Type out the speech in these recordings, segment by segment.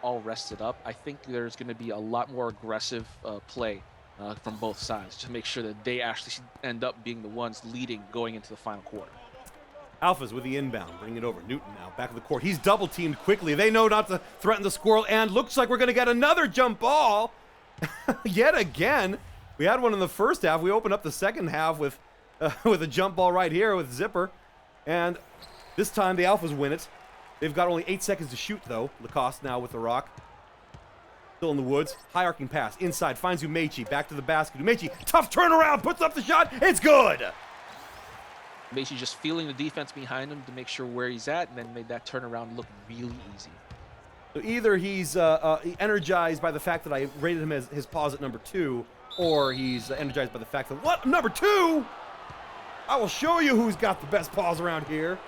all rested up, I think there's going to be a lot more aggressive play from both sides to make sure that they actually end up being the ones leading going into the final quarter. Alphas with the inbound, bring it over. Newton now back of the court. He's double teamed quickly. They know not to threaten the squirrel, and looks like we're going to get another jump ball yet again. We had one in the first half. We opened up the second half with a jump ball right here with Zipper, and this time the Alphas win it. They've got only 8 seconds to shoot though. Lacoste now with the rock. Still in the woods. High arcing pass inside, finds Umechi, back to the basket. Umechi, tough turnaround, puts up the shot. It's good. Basically just feeling the defense behind him to make sure where he's at, and then made that turnaround look really easy. So either he's energized by the fact that I rated him as his pause at number 2, or he's energized by the fact that, what, number 2? I will show you who's got the best pause around here.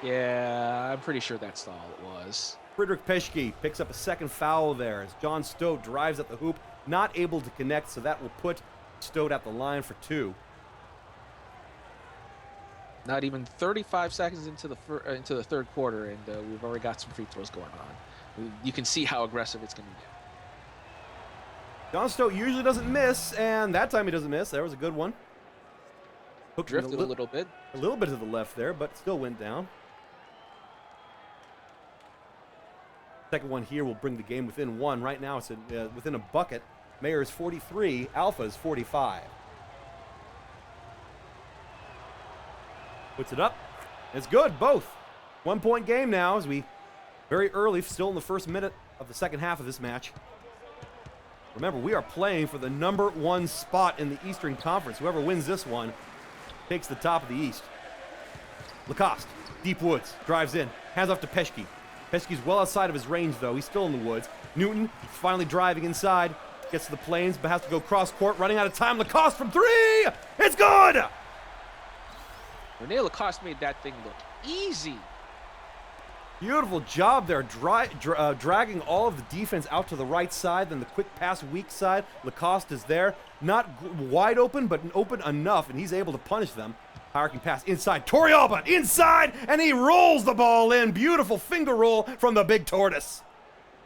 Yeah, I'm pretty sure that's all it was. Friedrich Peschke picks up a second foul there as John Stote drives at the hoop, not able to connect, so that will put Stote at the line for 2. Not even 35 seconds into the third quarter, and we've already got some free throws going on. You can see how aggressive it's going to get. John Stote usually doesn't miss, and that time he doesn't miss. There was a good one. Hooked Drifted a little bit. A little bit to the left there, but still went down. Second one here will bring the game within 1. Right now it's within a bucket. Mayors 43, Alphas 45. Puts it up. It's good, both. 1 point game now as we very early, still in the first minute of the second half of this match. Remember, we are playing for the number 1 spot in the Eastern Conference. Whoever wins this one takes the top of the East. Lacoste, deep woods, drives in, hands off to Peschke. Peschke's well outside of his range, though. He's still in the woods. Newton finally driving inside, gets to the plains, but has to go cross court, running out of time. Lacoste from 3! It's good! Rene Lacoste made that thing look easy. Beautiful job there, dragging all of the defense out to the right side, then the quick pass weak side. Lacoste is there, not wide open, but open enough, and he's able to punish them. Hierarchy pass inside, Torrealba inside, and he rolls the ball in. Beautiful finger roll from the big tortoise.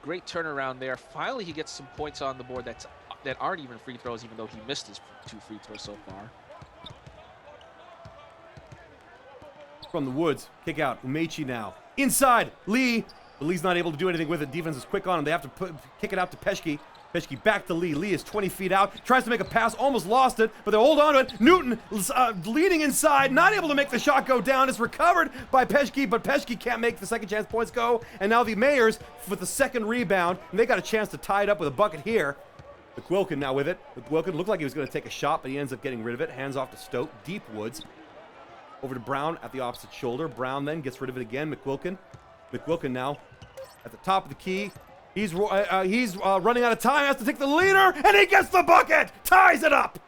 Great turnaround there. Finally, he gets some points on the board that aren't even free throws, even though he missed his 2 free throws so far. From the woods, kick out, Umechi now. Inside, Lee. But Lee's not able to do anything with it. Defense is quick on him. They have to kick it out to Peschke. Peschke back to Lee. Lee is 20 feet out. Tries to make a pass, almost lost it, but they hold on to it. Newton leading inside, not able to make the shot go down. It's recovered by Peschke, but Peschke can't make the second chance points go. And now the Mayors with the second rebound, and they got a chance to tie it up with a bucket here. McQuilkin now with it. McQuilkin looked like he was going to take a shot, but he ends up getting rid of it. Hands off to Stote. Deep woods. Over to Brown at the opposite shoulder. Brown then gets rid of it again. McQuilkin now at the top of the key. He's running out of time. Has to take the leader, and he gets the bucket. Ties it up.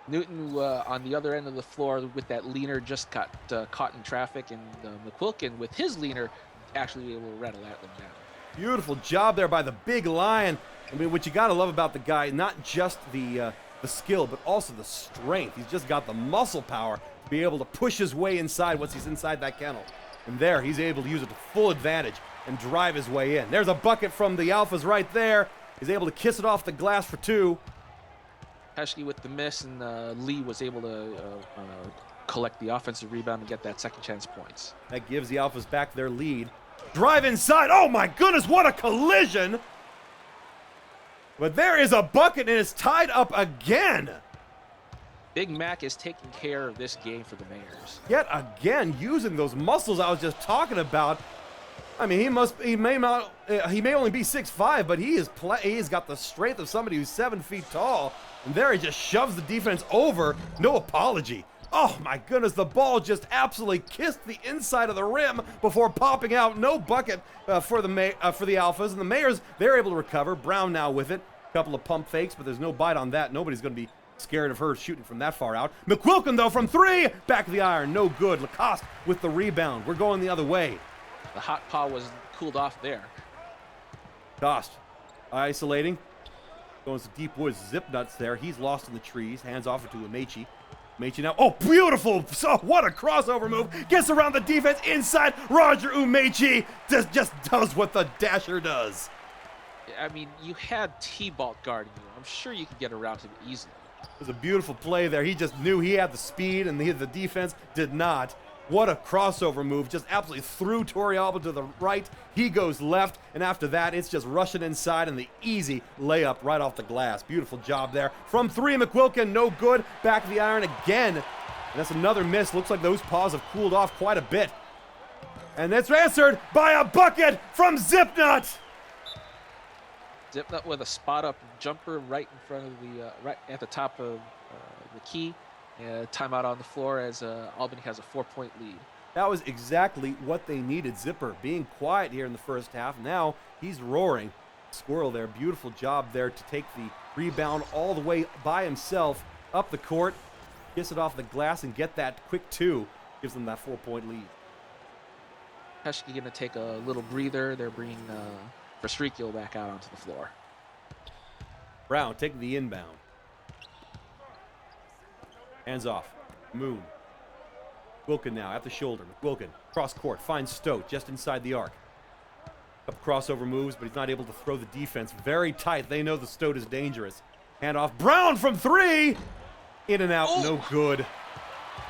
Newton on the other end of the floor with that leaner just got caught in traffic, and McQuilkin with his leaner actually able to rattle that one down. Beautiful job there by the big lion. I mean, what you got to love about the guy, not just the skill, but also the strength. He's just got the muscle power to be able to push his way inside once he's inside that kennel. And there, he's able to use it to full advantage and drive his way in. There's a bucket from the Alphas right there. He's able to kiss it off the glass for 2. Peschke with the miss, and Lee was able to collect the offensive rebound and get that second chance points. That gives the Alphas back their lead. Drive inside. Oh my goodness, what a collision! But there is a bucket, and it's tied up again. Big Mac is taking care of this game for the Mayors. Yet again, using those muscles I was just talking about. I mean, he may only be 6'5", but he's got the strength of somebody who's 7 feet tall. And there he just shoves the defense over. No apology. Oh my goodness, the ball just absolutely kissed the inside of the rim before popping out. No bucket for the Alphas, and the Mayors, they're able to recover. Brown now with it. A couple of pump fakes, but there's no bite on that. Nobody's going to be scared of her shooting from that far out. McQuilkin, though, from 3, back of the iron, no good. Lacoste with the rebound. We're going the other way. The hot paw was cooled off there. Lacoste isolating. Going to deep woods. Zip nuts there. He's lost in the trees. Hands off it to Umechi. Umechi now. Oh, beautiful. So what a crossover move. Gets around the defense inside. Roger Umechi just does what the dasher does. I mean, you had T-Ball guarding you. I'm sure you could get around him easily. It was a beautiful play there. He just knew he had the speed, and the defense did not. What a crossover move. Just absolutely threw Torrealba to the right. He goes left, and after that, it's just rushing inside and the easy layup right off the glass. Beautiful job there. From three, McQuilkin, no good. Back of the iron again. And that's another miss. Looks like those paws have cooled off quite a bit. And that's answered by a bucket from Zipnut. Zipnut with a spot-up jumper right in front of the, right at the top of the key. Timeout on the floor as Albany has a 4-point lead. That was exactly what they needed. Zipper being quiet here in the first half. Now he's roaring. Squirrel there. Beautiful job there to take the rebound all the way by himself up the court, kiss it off the glass, and get that quick two. Gives them that 4-point lead. Peschke going to take a little breather. They're bringing Verstrikio back out onto the floor. Brown taking the inbound. Hands off. Moon. Wilkin now at the shoulder. Wilkin cross court. Finds Stote just inside the arc. Couple crossover moves, but he's not able to throw the defense. Very tight. They know the Stote is dangerous. Hand off. Brown from three. In and out. Oh. No good.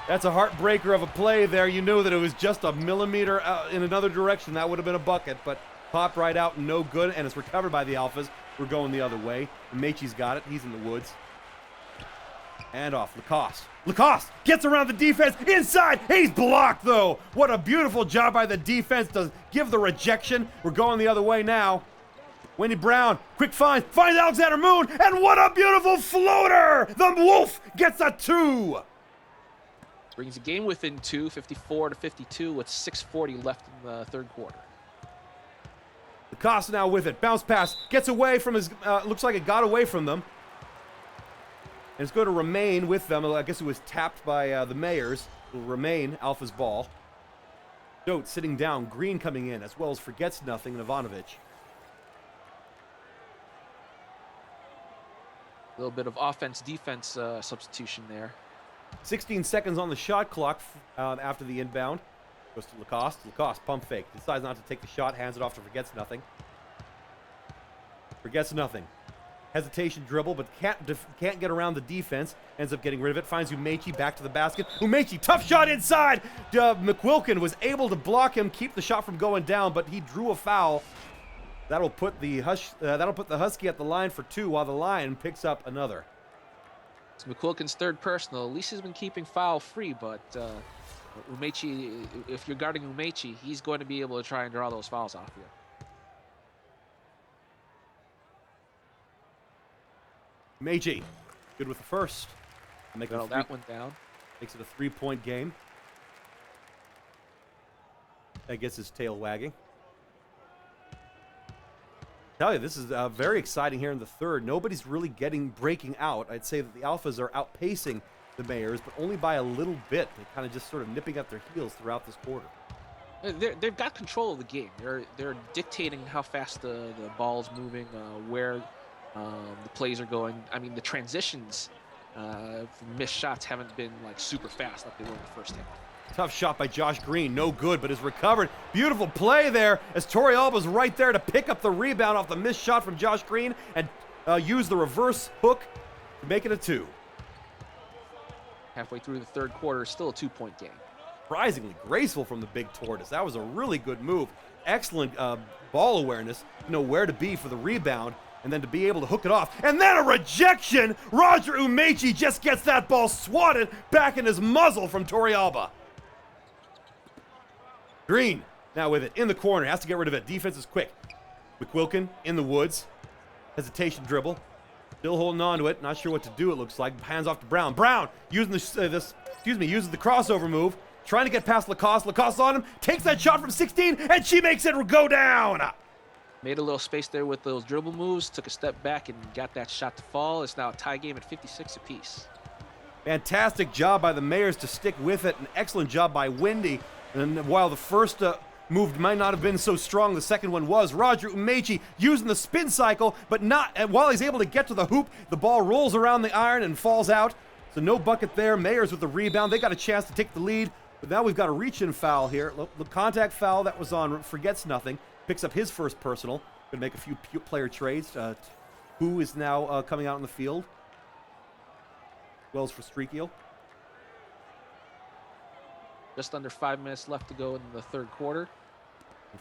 That's a heartbreaker of a play there. You knew that it was just a millimeter in another direction. That would have been a bucket, but popped right out. No good. And it's recovered by the Alphas. We're going the other way. Mechi's got it. He's in the woods. And off, Lacoste. Lacoste gets around the defense inside. He's blocked, though. What a beautiful job by the defense to give the rejection. We're going the other way now. Wendy Brown, quick find, finds Alexander Moon, and what a beautiful floater. The Wolf gets a two. Brings the game within two, 54-52, with 6:40 left in the third quarter. Lacoste now with it. Bounce pass, gets away from his, looks like it got away from them. And it's going to remain with them. I guess it was tapped by the Mayors. It will remain Alpha's ball. Stote sitting down. Green coming in, as well as Forgets Nothing and Ivanovic. A little bit of offense-defense substitution there. 16 seconds on the shot clock after the inbound. Goes to Lacoste. Lacoste, pump fake. Decides not to take the shot. Hands it off to Forgets Nothing. Forgets Nothing. Hesitation dribble, but can't get around the defense. Ends up getting rid of it. Finds Umechi back to the basket. Umechi, tough shot inside. McQuilkin was able to block him, keep the shot from going down, but he drew a foul. That'll put the Husky at the line for two, while the Lion picks up another. It's McQuilkin's third personal. At least he's been keeping foul free, but Umechi, if you're guarding Umechi, he's going to be able to try and draw those fouls off you. Meiji, good with the first. Well, that one down. Makes it a 3-point game. That gets his tail wagging. Tell you, this is very exciting here in the third. Nobody's really breaking out. I'd say that the Alphas are outpacing the Mayors, but only by a little bit. They're kind of just sort of nipping at their heels throughout this quarter. They've got control of the game. They're dictating how fast the ball's moving, where the plays are going. I mean, the transitions from missed shots haven't been like super fast like they were in the first half. Tough shot by Josh Green, no good, but is recovered. Beautiful play there as Torrealba's right there to pick up the rebound off the missed shot from Josh Green and use the reverse hook to make it a two. Halfway through the third quarter, still a 2-point game. Surprisingly graceful from the big tortoise. That was a really good move. Excellent ball awareness, to know where to be for the rebound, and then to be able to hook it off. And then a rejection! Roger Umechi just gets that ball swatted back in his muzzle from Torrealba. Green now with it in the corner, has to get rid of it. Defense is quick. McQuilkin in the woods. Hesitation dribble. Still holding on to it. Not sure what to do, it looks like. Hands off to Brown. Brown using uses the crossover move. Trying to get past Lacoste. Lacoste on him. Takes that shot from 16, and she makes it go down. Made a little space there with those dribble moves. Took a step back and got that shot to fall. It's now a tie game at 56 apiece. Fantastic job by the Mayors to stick with it. An excellent job by Wendy. And while the first move might not have been so strong, the second one was. Roger Umechi using the spin cycle, but not. And while he's able to get to the hoop, the ball rolls around the iron and falls out. So no bucket there. Mayors with the rebound. They got a chance to take the lead. But now we've got a reach-in foul here. The contact foul that was on Forgets Nothing. Picks up his first personal. Going to make a few player trades. Who is now coming out in the field. Wells for Streakiel. Just under 5 minutes left to go in the third quarter.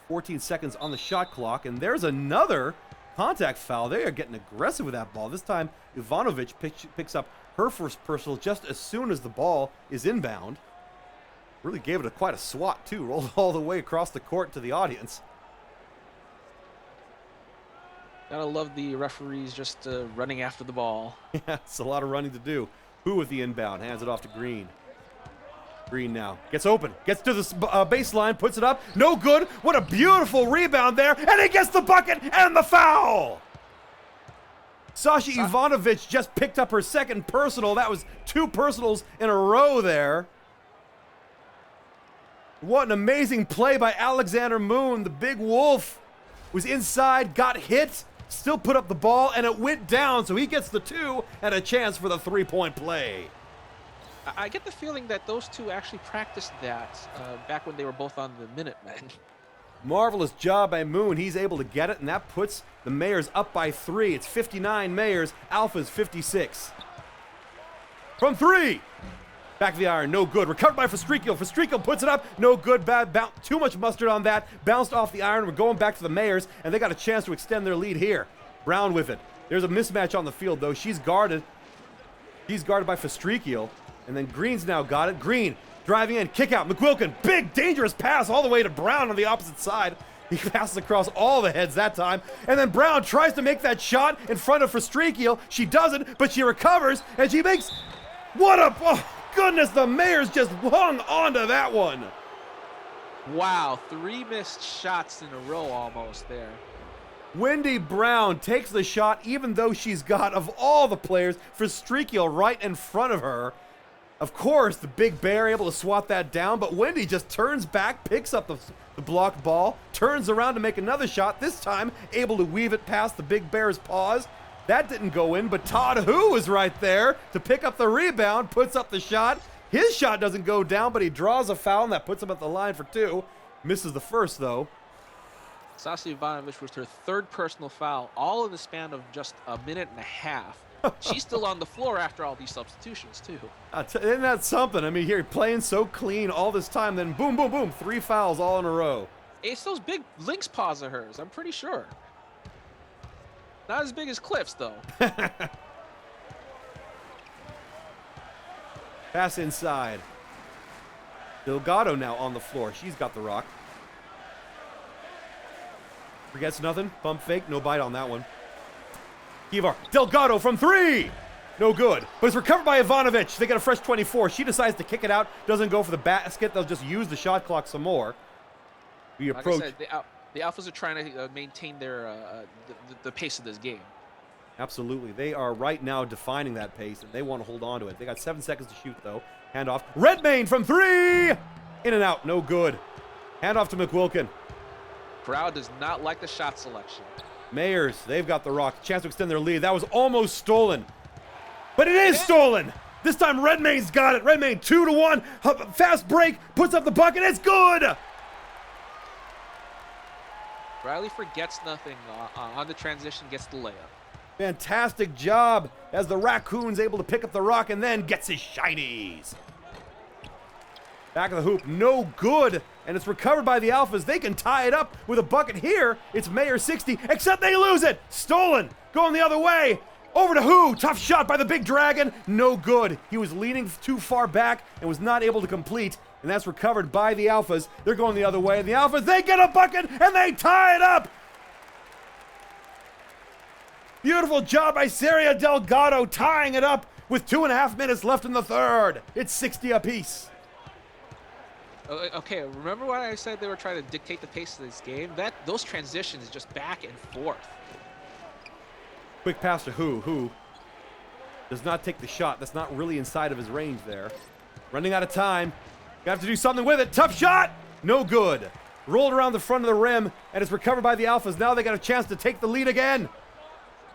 14 seconds on the shot clock. And there's another contact foul. They are getting aggressive with that ball. This time, Ivanovic picks up her first personal just as soon as the ball is inbound. Really gave it quite a swat, too. Rolled all the way across the court to the audience. Gotta love the referees just running after the ball. Yeah, it's a lot of running to do. Who with the inbound? Hands it off to Green. Green now gets open, gets to the baseline, puts it up. No good. What a beautiful rebound there. And he gets the bucket and the foul. Sasha Ivanovic just picked up her second personal. That was 2 personals in a row there. What an amazing play by Alexander Moon. The big wolf was inside, got hit, still put up the ball, and it went down. So he gets the 2 and a chance for the 3-point play. I get the feeling that those two actually practiced that back when they were both on the Minutemen. Marvelous job by Moon. He's able to get it, and that puts the Mayors up by 3. It's 59 Mayors, Alphas 56. From 3. Back of the iron, no good. Recovered by Fastrikiel. Fastrikiel puts it up, no good. Bad, too much mustard on that. Bounced off the iron. We're going back to the Mayors, and they got a chance to extend their lead here. Brown with it. There's a mismatch on the field, though. She's guarded. He's guarded by Fastrikiel. And then Green's now got it. Green driving in, kick out. McQuilkin, big dangerous pass all the way to Brown on the opposite side. He passes across all the heads that time. And then Brown tries to make that shot in front of Fastrikiel. She doesn't, but she recovers and she makes. Oh goodness, the Mayors just hung onto that one. Wow, 3 missed shots in a row almost there. Wendy Brown takes the shot, even though she's got, of all the players, Fastrikiel right in front of her. Of course, the big bear able to swat that down, but Wendy just turns back, picks up the blocked ball, turns around to make another shot, this time able to weave it past the big bear's paws. That didn't go in, but Todd Hu was right there to pick up the rebound, puts up the shot. His shot doesn't go down, but he draws a foul, and that puts him at the line for 2. Misses the first, though. Sasha Ivanovic was her 3rd personal foul, all in the span of just a minute and a half. She's still on the floor after all these substitutions, too. Isn't that something? I mean, here, playing so clean all this time, then boom, boom, boom, 3 fouls all in a row. It's those big Lynx paws of hers, I'm pretty sure. Not as big as Cliff's, though. Pass inside. Delgado now on the floor. She's got the rock. Forgets Nothing. Pump fake. No bite on that one. Kivar. Delgado from 3. No good. But it's recovered by Ivanovic. They get a fresh 24. She decides to kick it out. Doesn't go for the basket. They'll just use the shot clock some more. We approach. Like I said, the Alphas are trying to maintain their the pace of this game. Absolutely. They are right now defining that pace, and they want to hold on to it. They got 7 seconds to shoot, though. Handoff. Redmayne from 3. In and out. No good. Handoff to McQuilkin. Crowd does not like the shot selection. Mayors, they've got the rock. Chance to extend their lead. That was almost stolen. But it is stolen. This time Redmayne's got it. Redmayne 2-1. Fast break. Puts up the bucket. It's good. Riley Forgets Nothing on the transition, gets the layup. Fantastic job as the Raccoon's able to pick up the rock and then gets his shinies. Back of the hoop, no good, and it's recovered by the Alphas. They can tie it up with a bucket here. It's Mayor 60, except they lose it. Stolen, going the other way. Over to Hu, tough shot by the big dragon, no good. He was leaning too far back and was not able to complete, and that's recovered by the Alphas. They're going the other way. The Alphas, they get a bucket and they tie it up. Beautiful job by Saria Delgado tying it up with 2.5 minutes left in the third. It's 60 apiece. Okay, remember when I said they were trying to dictate the pace of this game? Those transitions just back and forth. Quick pass to Hu does not take the shot. That's not really inside of his range there. Running out of time. Got to have to do something with it. Tough shot. No good. Rolled around the front of the rim, and it's recovered by the Alphas. Now they got a chance to take the lead again.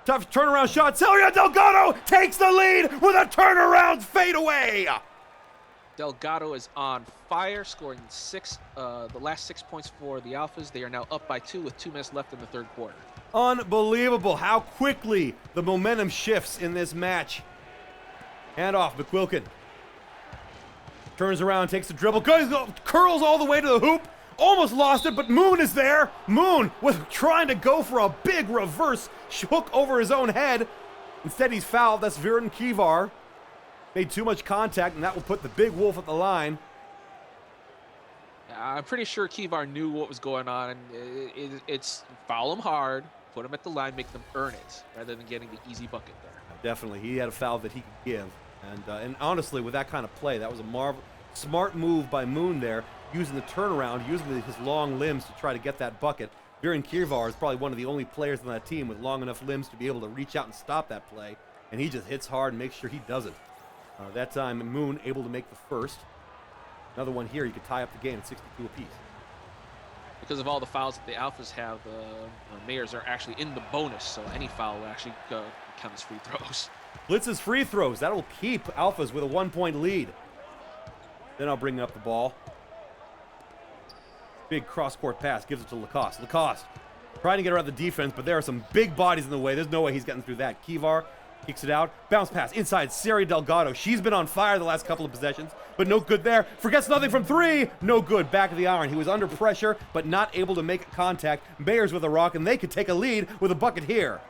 Tough turnaround shot. Celia Delgado takes the lead with a turnaround fadeaway. Delgado is on fire, scoring the last 6 points for the Alphas. They are now up by 2 with 2 minutes left in the third quarter. Unbelievable how quickly the momentum shifts in this match. Hand off, McQuilkin. Turns around, takes the dribble, curls all the way to the hoop. Almost lost it, but Moon is there. Moon trying to go for a big reverse hook over his own head. Instead, he's fouled. That's Viren Kivar. Made too much contact, and that will put the big wolf at the line. I'm pretty sure Kivar knew what was going on. And it's foul him hard, put him at the line, make them earn it, rather than getting the easy bucket there. Definitely. He had a foul that he could give. And honestly, with that kind of play, that was a smart move by Moon there, using the turnaround, using his long limbs to try to get that bucket. Viren Kivar is probably one of the only players on that team with long enough limbs to be able to reach out and stop that play. And he just hits hard and makes sure he doesn't. That time, Moon able to make the first. Another one here, you could tie up the game at 62 apiece. Because of all the fouls that the Alphas have, Mayors are actually in the bonus, so any foul will actually count as free throws. Blitz's free throws. That'll keep Alphas with a 1-point lead. Then I'll bring up the ball. Big cross-court pass, gives it to Lacoste. Lacoste trying to get around the defense, but there are some big bodies in the way. There's no way he's getting through that. Kivar kicks it out. Bounce pass inside. Sari Delgado. She's been on fire the last couple of possessions, but no good there. Forgets nothing from 3. No good. Back of the iron. He was under pressure, but not able to make contact. Mayors with a rock, and they could take a lead with a bucket here.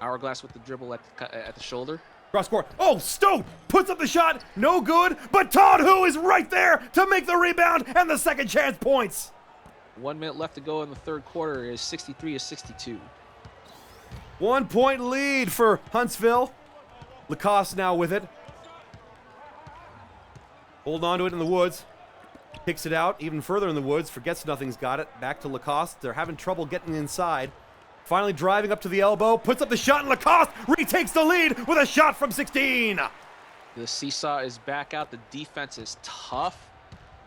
Hourglass with the dribble at the shoulder. Cross court. Oh, Stowe puts up the shot. No good, but Todd Hu is right there to make the rebound and the second chance points. 1 minute left to go in the third quarter. Is 63-62. 1-point lead for Huntsville. Lacoste now with it. Hold on to it in the woods. Kicks it out even further in the woods. Forgets nothing's got it. Back to Lacoste. They're having trouble getting inside. Finally driving up to the elbow. Puts up the shot, and Lacoste retakes the lead with a shot from 16. The seesaw is back out. The defense is tough.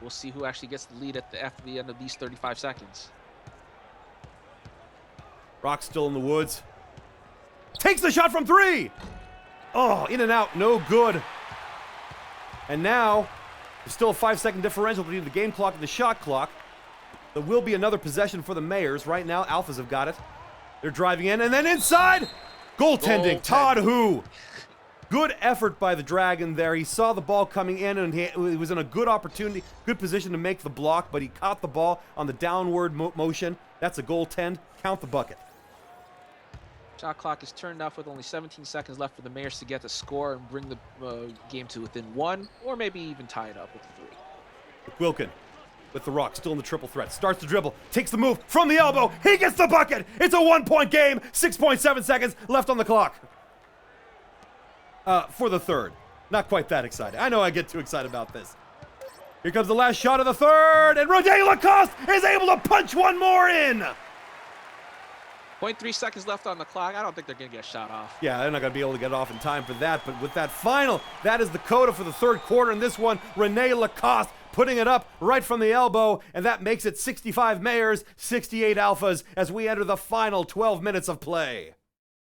We'll see who actually gets the lead after the end of these 35 seconds. Rock still in the woods. Takes the shot from 3. Oh, in and out, no good. And now, there's still a 5-second differential between the game clock and the shot clock. There will be another possession for the Mayors. Right now, Alphas have got it. They're driving in, and then inside! Goaltending, Todd Hu. Good effort by the Dragon there. He saw the ball coming in, and he was in a good opportunity, good position to make the block, but he caught the ball on the downward motion. That's a goaltend. Count the bucket. Shot clock is turned off with only 17 seconds left for the Mayors to get the score and bring the game to within 1, or maybe even tie it up with 3. Wilkin with the rock, still in the triple threat. Starts to dribble, takes the move from the elbow. He gets the bucket. It's a 1-point game. 6.7 seconds left on the clock. For the third. Not quite that excited. I know I get too excited about this. Here comes the last shot of the third, and Rene Lacoste is able to punch one more in. 0.3 seconds left on the clock. I don't think they're going to get shot off. Yeah, they're not going to be able to get off in time for that, but with that final, that is the coda for the third quarter in this one. Rene Lacoste putting it up right from the elbow, and that makes it 65 Mayors, 68 Alphas as we enter the final 12 minutes of play.